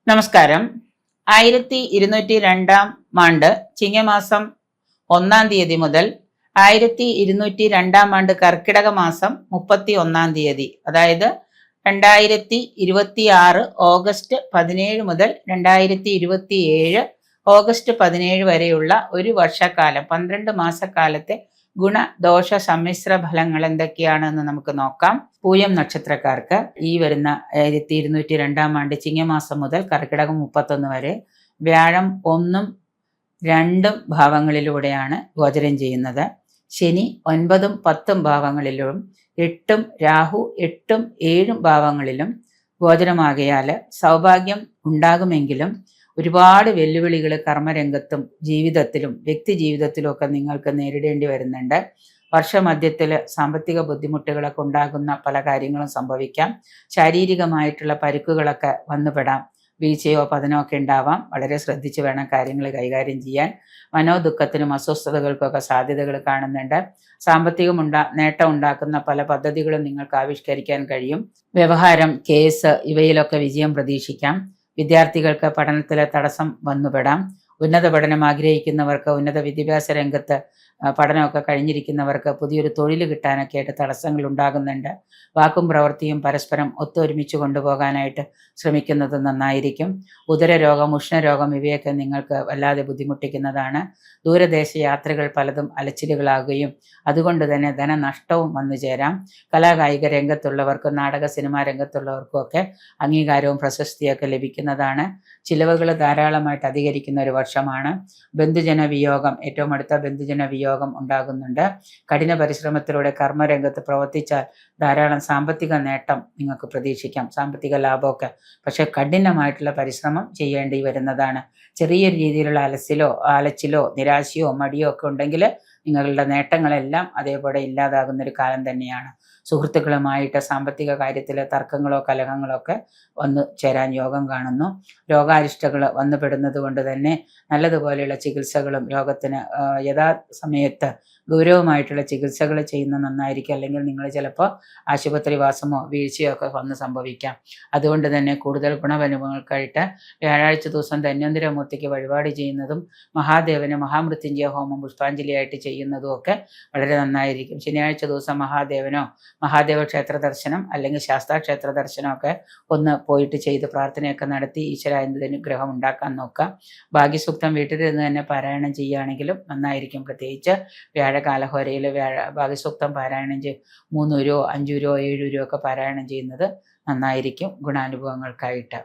നമസ്കാരം. 1202 ആണ്ട് ചിങ്ങമാസം 1 മുതൽ 1202 കർക്കിടക മാസം 31 അതായത് 2026 ഓഗസ്റ്റ് 17 മുതൽ 2027 ഓഗസ്റ്റ് 17 വരെയുള്ള ഒരു വർഷക്കാലം 12 മാസക്കാലത്തെ ഗുണദോഷ സമ്മിശ്ര ഫലങ്ങൾ എന്തൊക്കെയാണെന്ന് നമുക്ക് നോക്കാം. പൂയം നക്ഷത്രക്കാർക്ക് ഈ വരുന്ന 1202 ആണ്ട് ചിങ്ങമാസം മുതൽ കർക്കിടകം 31 വരെ വ്യാഴം 1ഉം 2ഉം ഭാവങ്ങളിലൂടെയാണ് ഗോചരം ചെയ്യുന്നത്. ശനി 9ഉം 10ഉം ഭാവങ്ങളിലും 8ഉം രാഹു 8ഉം 7ഉം ഭാവങ്ങളിലും ഗോചരമാകയാൽ സൗഭാഗ്യം ഉണ്ടാകുമെങ്കിലും ഒരുപാട് വെല്ലുവിളികൾ കർമ്മരംഗത്തും ജീവിതത്തിലും വ്യക്തി ജീവിതത്തിലും ഒക്കെ നിങ്ങൾക്ക് നേരിടേണ്ടി വരുന്നുണ്ട്. വർഷമധ്യത്തിൽ സാമ്പത്തിക ബുദ്ധിമുട്ടുകളൊക്കെ ഉണ്ടാകുന്ന പല കാര്യങ്ങളും സംഭവിക്കാം. ശാരീരികമായിട്ടുള്ള പരുക്കുകളൊക്കെ വന്നുപെടാം. വീഴ്ചയോ പതനോ ഒക്കെ ഉണ്ടാവാം. വളരെ ശ്രദ്ധിച്ച് വേണം കാര്യങ്ങൾ കൈകാര്യം ചെയ്യാൻ. മനോദുഃഖത്തിനും അസ്വസ്ഥതകൾക്കൊക്കെ സാധ്യതകൾ കാണുന്നുണ്ട്. നേട്ടം ഉണ്ടാക്കുന്ന പല പദ്ധതികളും നിങ്ങൾക്ക് ആവിഷ്കരിക്കാൻ കഴിയും. വ്യവഹാരം, കേസ് ഇവയിലൊക്കെ വിജയം പ്രതീക്ഷിക്കാം. വിദ്യാർത്ഥികൾക്ക് പഠനത്തിലെ തടസ്സം വന്നുപെടാം. ഉന്നത പഠനം ആഗ്രഹിക്കുന്നവർക്ക്, ഉന്നത വിദ്യാഭ്യാസ രംഗത്ത് പഠനമൊക്കെ കഴിഞ്ഞിരിക്കുന്നവർക്ക് പുതിയൊരു തൊഴിൽ കിട്ടാനൊക്കെ ആയിട്ട് തടസ്സങ്ങൾ ഉണ്ടാകുന്നുണ്ട്. വാക്കും പ്രവൃത്തിയും പരസ്പരം ഒത്തൊരുമിച്ച് കൊണ്ടുപോകാനായിട്ട് ശ്രമിക്കുന്നത് നന്നായിരിക്കും. ഉദരരോഗം, ഉഷ്ണരോഗം ഇവയൊക്കെ നിങ്ങൾക്ക് വല്ലാതെ ബുദ്ധിമുട്ടിക്കുന്നതാണ്. ദൂരദേശ യാത്രകൾ പലതും അലച്ചിലുകളാകുകയും അതുകൊണ്ട് തന്നെ ധനനഷ്ടവും വന്നു ചേരാം. കലാകായിക രംഗത്തുള്ളവർക്കും നാടക സിനിമാ രംഗത്തുള്ളവർക്കും ഒക്കെ അംഗീകാരവും പ്രശസ്തിയൊക്കെ ലഭിക്കുന്നതാണ്. ചിലവുകൾ ധാരാളമായിട്ട് അധികരിക്കുന്ന ഒരു വർഷമാണ്. ബന്ധുജന വിയോഗം, ഏറ്റവും അടുത്ത ബന്ധുജന വിയോഗം ഉണ്ടാകുന്നുണ്ട്. കഠിന പരിശ്രമത്തിലൂടെ കർമ്മരംഗത്ത് പ്രവർത്തിച്ചാൽ ധാരാളം സാമ്പത്തിക നേട്ടം നിങ്ങൾക്ക് പ്രതീക്ഷിക്കാം, സാമ്പത്തിക ലാഭമൊക്കെ. പക്ഷെ കഠിനമായിട്ടുള്ള പരിശ്രമം ചെയ്യേണ്ടി വരുന്നതാണ്. ചെറിയ രീതിയിലുള്ള അലച്ചിലോ നിരാശയോ മടിയോ ഒക്കെ ഉണ്ടെങ്കിൽ നിങ്ങളുടെ നേട്ടങ്ങളെല്ലാം അതേപോലെ ഇല്ലാതാകുന്നൊരു കാലം തന്നെയാണ്. സുഹൃത്തുക്കളുമായിട്ട് സാമ്പത്തിക കാര്യത്തിലെ തർക്കങ്ങളോ കലഹങ്ങളോ ഒക്കെ വന്നു ചേരാൻ യോഗം കാണുന്നു. രോഗാരിഷ്ടകൾ വന്നുപെടുന്നത് കൊണ്ട് തന്നെ നല്ലതുപോലെയുള്ള ചികിത്സകളും രോഗത്തിന് യഥാസമയത്ത് ഗൗരവമായിട്ടുള്ള ചികിത്സകൾ ചെയ്യുന്നത് നന്നായിരിക്കും. അല്ലെങ്കിൽ നിങ്ങൾ ചിലപ്പോൾ ആശുപത്രിവാസമോ വീഴ്ചയോ ഒക്കെ വന്ന് സംഭവിക്കാം. അതുകൊണ്ട് തന്നെ കൂടുതൽ ഗുണഫലങ്ങൾക്കായിട്ട് വ്യാഴാഴ്ച ദിവസം ധന്വന്തരമൂർത്തിക്ക് വഴിപാട് ചെയ്യുന്നതും മഹാദേവന് മഹാമൃത്യുഞ്ജയ ഹോമം പുഷ്പാഞ്ജലിയായിട്ട് ചെയ്യുന്നതും ഒക്കെ വളരെ നന്നായിരിക്കും. ശനിയാഴ്ച ദിവസം മഹാദേവ ക്ഷേത്ര ദർശനം അല്ലെങ്കിൽ ശാസ്താ ക്ഷേത്ര ദർശനമൊക്കെ ഒന്ന് പോയിട്ട് ചെയ്ത് പ്രാർത്ഥനയൊക്കെ നടത്തി ഈശ്വരാനന്ദ അനുഗ്രഹം ഉണ്ടാക്കാൻ നോക്കുക. ഭാഗ്യസൂക്തം വീട്ടിലിരുന്ന് തന്നെ പാരായണം ചെയ്യുകയാണെങ്കിലും നന്നായിരിക്കും. പ്രത്യേകിച്ച് വ്യാഴകാലഹോരയിൽ ഭാഗ്യസൂക്തം പാരായണം 3 രൂപയോ 5 രൂപയോ 7 രൂപയോ ഒക്കെ പാരായണം ചെയ്യുന്നത് നന്നായിരിക്കും ഗുണാനുഭവങ്ങൾക്കായിട്ട്.